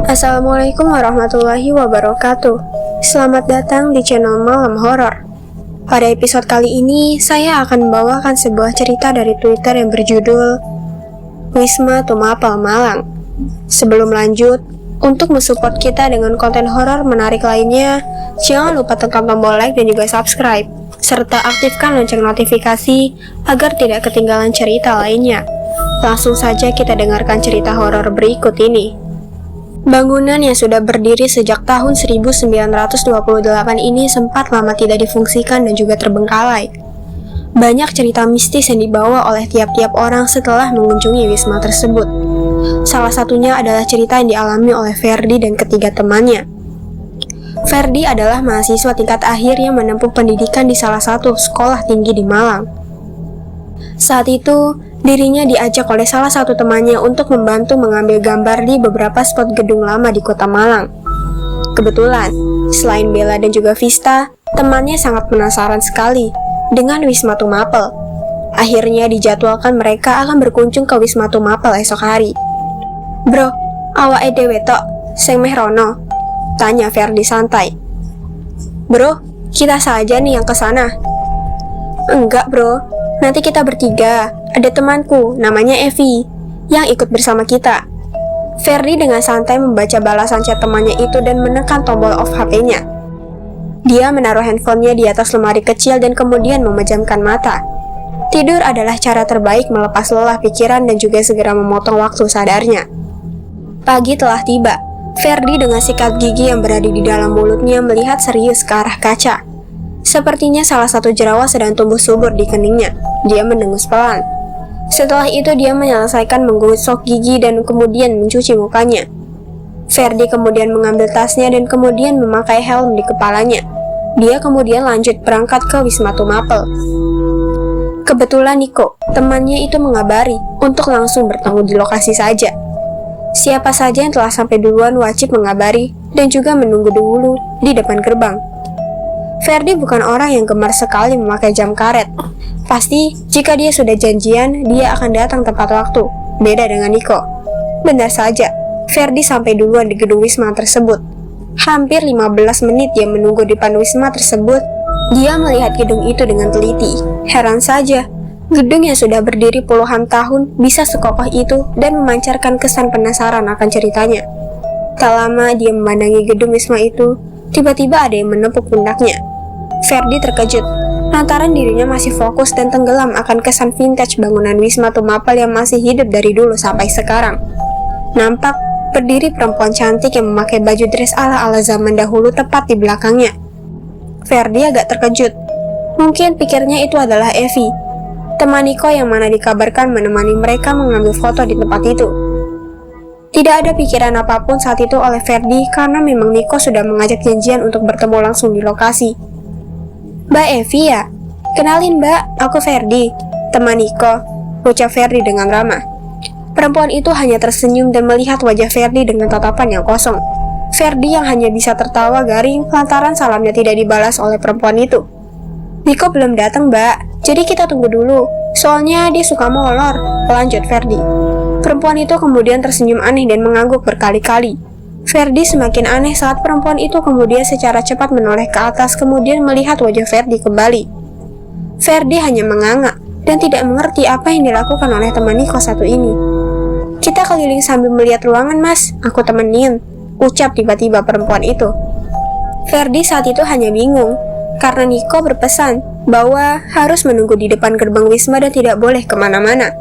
Assalamualaikum warahmatullahi wabarakatuh. Selamat datang di channel Malam Horor. Pada episode kali ini, saya akan membawakan sebuah cerita dari Twitter yang berjudul Wisma Tumapel Malang. Sebelum lanjut, untuk mensupport kita dengan konten horor menarik lainnya, jangan lupa tekan tombol like dan juga subscribe, serta aktifkan lonceng notifikasi agar tidak ketinggalan cerita lainnya. Langsung saja kita dengarkan cerita horor berikut ini. Bangunan yang sudah berdiri sejak tahun 1928 ini sempat lama tidak difungsikan dan juga terbengkalai. Banyak cerita mistis yang dibawa oleh tiap-tiap orang setelah mengunjungi wisma tersebut. Salah satunya adalah cerita yang dialami oleh Ferdi dan ketiga temannya. Ferdi adalah mahasiswa tingkat akhir yang menempuh pendidikan di salah satu sekolah tinggi di Malang. Saat itu, dirinya diajak oleh salah satu temannya untuk membantu mengambil gambar di beberapa spot gedung lama di kota Malang. Kebetulan, selain Bella dan juga Vista, temannya sangat penasaran sekali dengan Wisma Tumapel. Akhirnya dijadwalkan mereka akan berkunjung ke Wisma Tumapel esok hari. "Bro, awak edewe tok, sing meh rono?" tanya Ferdi santai. "Bro, kita saja nih yang kesana." "Enggak bro, nanti kita bertiga. Ada temanku, namanya Evi, yang ikut bersama kita." Ferdi dengan santai membaca balasan chat temannya itu dan menekan tombol off HP-nya. Dia menaruh handphonenya di atas lemari kecil dan kemudian memejamkan mata. Tidur adalah cara terbaik melepas lelah pikiran dan juga segera memotong waktu sadarnya. Pagi telah tiba. Ferdi dengan sikat gigi yang berada di dalam mulutnya melihat serius ke arah kaca. Sepertinya salah satu jerawat sedang tumbuh subur di keningnya. Dia mendengus pelan. Setelah itu dia menyelesaikan menggosok gigi dan kemudian mencuci mukanya. Ferdi kemudian mengambil tasnya dan kemudian memakai helm di kepalanya. Dia kemudian lanjut berangkat ke Wisma Tumapel. Kebetulan Niko, temannya itu mengabari untuk langsung bertemu di lokasi saja. Siapa saja yang telah sampai duluan wajib mengabari dan juga menunggu dulu di depan gerbang. Ferdi bukan orang yang gemar sekali memakai jam karet. Pasti, jika dia sudah janjian, dia akan datang tepat waktu. Beda dengan Niko. Benar saja, Ferdi sampai duluan di gedung wisma tersebut. Hampir 15 menit dia menunggu di depan wisma tersebut. Dia melihat gedung itu dengan teliti. Heran saja, gedung yang sudah berdiri puluhan tahun bisa sekokoh itu dan memancarkan kesan penasaran akan ceritanya. Tak lama dia memandangi gedung wisma itu, tiba-tiba ada yang menepuk pundaknya. Ferdi terkejut, lantaran dirinya masih fokus dan tenggelam akan kesan vintage bangunan Wisma Tumapel yang masih hidup dari dulu sampai sekarang. Nampak berdiri perempuan cantik yang memakai baju dress ala-ala zaman dahulu tepat di belakangnya. Ferdi agak terkejut. Mungkin pikirnya itu adalah Evi, teman Niko yang mana dikabarkan menemani mereka mengambil foto di tempat itu. Tidak ada pikiran apapun saat itu oleh Ferdi karena memang Niko sudah mengajak janjian untuk bertemu langsung di lokasi. "Mbak Evi ya? Kenalin mbak, aku Ferdi, teman Niko," ucap Ferdi dengan ramah. Perempuan itu hanya tersenyum dan melihat wajah Ferdi dengan tatapan yang kosong. Ferdi yang hanya bisa tertawa garing lantaran salamnya tidak dibalas oleh perempuan itu. "Niko belum datang mbak, jadi kita tunggu dulu, soalnya dia suka molor," lanjut Ferdi. Perempuan itu kemudian tersenyum aneh dan mengangguk berkali-kali. Ferdi semakin aneh saat perempuan itu kemudian secara cepat menoleh ke atas kemudian melihat wajah Ferdi kembali. Ferdi hanya menganga dan tidak mengerti apa yang dilakukan oleh teman Niko satu ini. "Kita keliling sambil melihat ruangan mas, aku temenin," ucap tiba-tiba perempuan itu. Ferdi saat itu hanya bingung, karena Niko berpesan bahwa harus menunggu di depan gerbang wisma dan tidak boleh kemana-mana.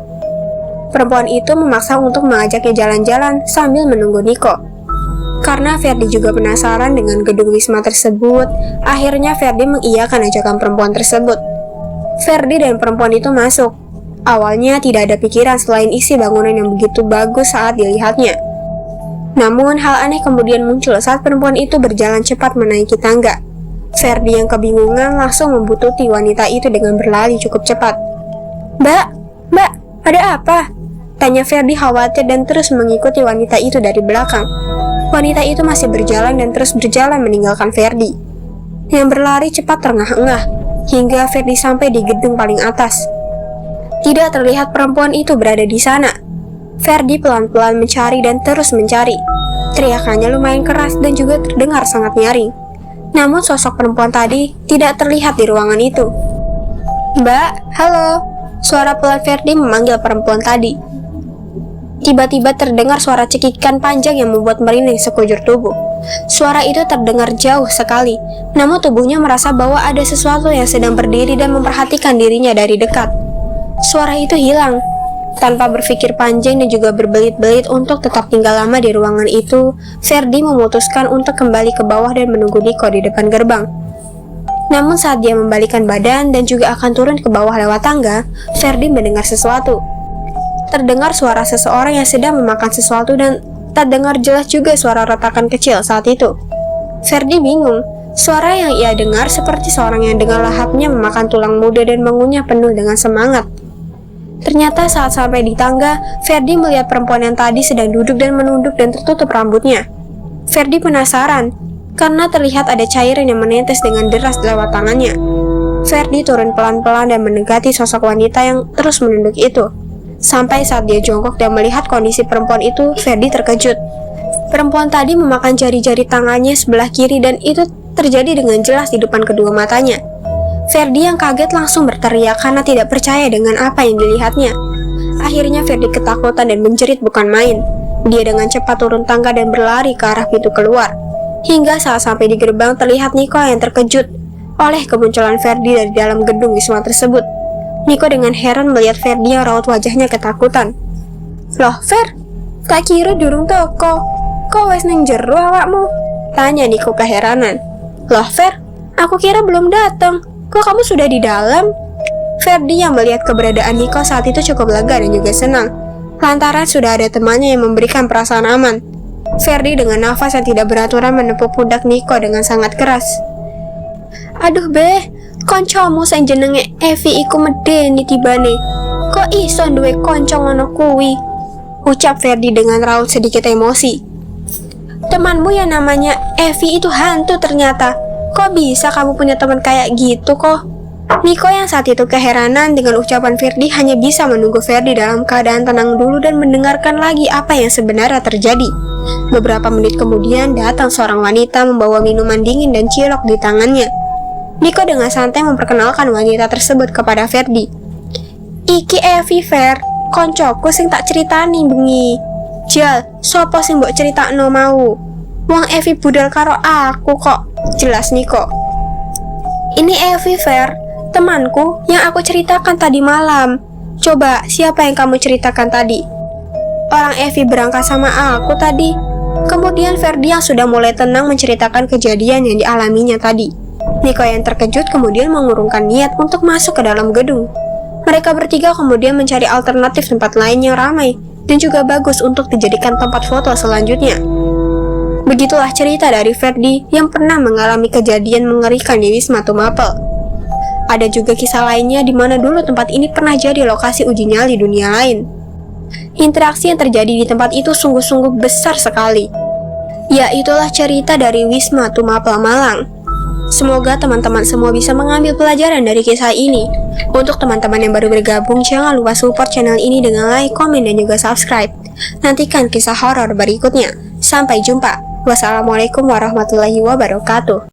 Perempuan itu memaksa untuk mengajaknya jalan-jalan sambil menunggu Niko. Karena Ferdi juga penasaran dengan gedung wisma tersebut, akhirnya Ferdi mengiyakan ajakan perempuan tersebut. Ferdi dan perempuan itu masuk. Awalnya tidak ada pikiran selain isi bangunan yang begitu bagus saat dilihatnya. Namun hal aneh kemudian muncul saat perempuan itu berjalan cepat menaiki tangga. Ferdi yang kebingungan langsung membuntuti wanita itu dengan berlari cukup cepat. Mbak, ada apa?" tanya Ferdi khawatir dan terus mengikuti wanita itu dari belakang. Wanita itu masih berjalan dan terus berjalan meninggalkan Ferdi, yang berlari cepat terengah-engah, hingga Ferdi sampai di gedung paling atas. Tidak terlihat perempuan itu berada di sana. Ferdi pelan-pelan mencari dan terus mencari. Teriakannya lumayan keras dan juga terdengar sangat nyaring. Namun sosok perempuan tadi tidak terlihat di ruangan itu. "Mbak, halo," suara pelan Ferdi memanggil perempuan tadi. Tiba-tiba terdengar suara cekikan panjang yang membuat merinding sekujur tubuh. Suara itu terdengar jauh sekali, namun tubuhnya merasa bahwa ada sesuatu yang sedang berdiri dan memperhatikan dirinya dari dekat. Suara itu hilang. Tanpa berpikir panjang dan juga berbelit-belit untuk tetap tinggal lama di ruangan itu, Ferdi memutuskan untuk kembali ke bawah dan menunggu Niko di depan gerbang. Namun saat dia membalikkan badan dan juga akan turun ke bawah lewat tangga, Ferdi mendengar sesuatu. Terdengar suara seseorang yang sedang memakan sesuatu dan terdengar jelas juga suara retakan kecil saat itu. Ferdi bingung. Suara yang ia dengar seperti seorang yang dengan lahapnya memakan tulang muda dan mengunyah penuh dengan semangat. Ternyata saat sampai di tangga, Ferdi melihat perempuan yang tadi sedang duduk dan menunduk dan tertutup rambutnya. Ferdi penasaran, karena terlihat ada cairan yang menetes dengan deras lewat tangannya. Ferdi turun pelan-pelan dan mendekati sosok wanita yang terus menunduk itu. Sampai saat dia jongkok dan melihat kondisi perempuan itu, Ferdi terkejut. Perempuan tadi memakan jari-jari tangannya sebelah kiri dan itu terjadi dengan jelas di depan kedua matanya. Ferdi yang kaget langsung berteriak karena tidak percaya dengan apa yang dilihatnya. Akhirnya Ferdi ketakutan dan menjerit bukan main. Dia dengan cepat turun tangga dan berlari ke arah pintu keluar. Hingga saat sampai di gerbang terlihat Niko yang terkejut oleh kemunculan Ferdi dari dalam gedung wisma tersebut. Niko dengan heran melihat Ferdi yang raut wajahnya ketakutan. "Loh Fer, tak kira durung toko. Kok wes neng jero awakmu?" tanya Niko keheranan. "Loh Fer, aku kira belum datang. Kok kamu sudah di dalam?" Ferdi yang melihat keberadaan Niko saat itu cukup lega dan juga senang, lantaran sudah ada temannya yang memberikan perasaan aman. Ferdi dengan nafas yang tidak beraturan menepuk pundak Niko dengan sangat keras. "Aduh beh, koncomu sing jenenge Evi iku medeni tibane. Kok iso duwe konco ngono kuwi?" ucap Ferdi dengan raut sedikit emosi. "Temanmu yang namanya Evi itu hantu ternyata. Kok bisa kamu punya teman kayak gitu kok?" Niko yang saat itu keheranan dengan ucapan Ferdi hanya bisa menunggu Ferdi dalam keadaan tenang dulu dan mendengarkan lagi apa yang sebenarnya terjadi. Beberapa menit kemudian datang seorang wanita membawa minuman dingin dan cilok di tangannya. Niko dengan santai memperkenalkan wanita tersebut kepada Ferdi. "Iki Evi Fer, koncoku sing tak ceritani bengi." "Jal, sopo sing mbok critakno mau? Wong Evi budal karo aku kok," jelas Niko. "Ini Evi Fer, temanku yang aku ceritakan tadi malam. Coba, siapa yang kamu ceritakan tadi?" "Orang Evi berangkat sama aku tadi." Kemudian Ferdi yang sudah mulai tenang menceritakan kejadian yang dialaminya tadi. Niko yang terkejut kemudian mengurungkan niat untuk masuk ke dalam gedung. Mereka bertiga kemudian mencari alternatif tempat lain yang ramai dan juga bagus untuk dijadikan tempat foto selanjutnya. Begitulah cerita dari Ferdi yang pernah mengalami kejadian mengerikan di Wisma Tumapel. Ada juga kisah lainnya di mana dulu tempat ini pernah jadi lokasi uji nyali dunia lain. Interaksi yang terjadi di tempat itu sungguh-sungguh besar sekali. Ya, itulah cerita dari Wisma Tumapel Malang. Semoga teman-teman semua bisa mengambil pelajaran dari kisah ini. Untuk teman-teman yang baru bergabung, jangan lupa support channel ini dengan like, komen, dan juga subscribe. Nantikan kisah horor berikutnya. Sampai jumpa. Wassalamualaikum warahmatullahi wabarakatuh.